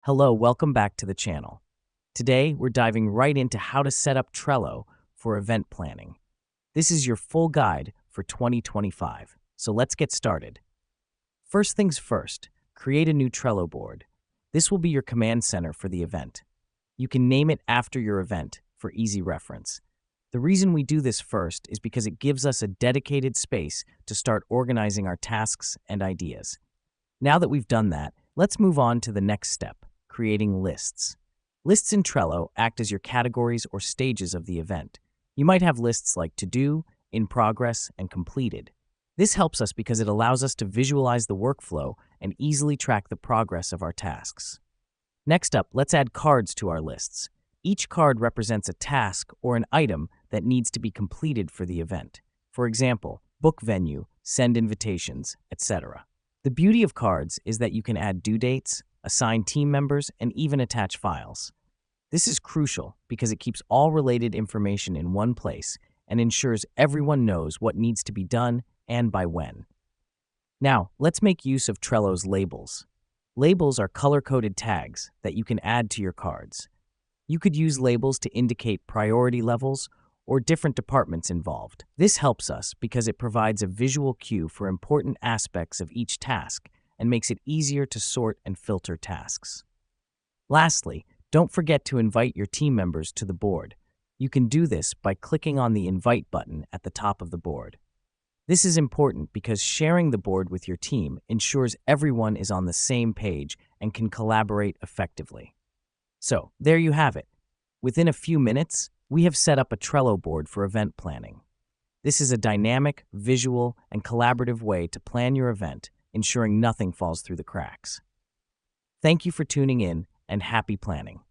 Hello, welcome back to the channel. Today, we're diving right into how to set up Trello for event planning. This is your full guide for 2025, so let's get started. First things first, create a new Trello board. This will be your command center for the event. You can name it after your event for easy reference. The reason we do this first is because it gives us a dedicated space to start organizing our tasks and ideas. Now that we've done that, let's move on to the next step, creating lists. Lists in Trello act as your categories or stages of the event. You might have lists like to do, in progress, and completed. This helps us because it allows us to visualize the workflow and easily track the progress of our tasks. Next up, let's add cards to our lists. Each card represents a task or an item that needs to be completed for the event. For example, book venue, send invitations, etc. The beauty of cards is that you can add due dates, assign team members, and even attach files. This is crucial because it keeps all related information in one place and ensures everyone knows what needs to be done and by when. Now, let's make use of Trello's labels. Labels are color-coded tags that you can add to your cards. You could use labels to indicate priority levels or different departments involved. This helps us because it provides a visual cue for important aspects of each task and makes it easier to sort and filter tasks. Lastly, don't forget to invite your team members to the board. You can do this by clicking on the Invite button at the top of the board. This is important because sharing the board with your team ensures everyone is on the same page and can collaborate effectively. So, there you have it. Within a few minutes, we have set up a Trello board for event planning. This is a dynamic, visual, and collaborative way to plan your event, ensuring nothing falls through the cracks. Thank you for tuning in, and happy planning.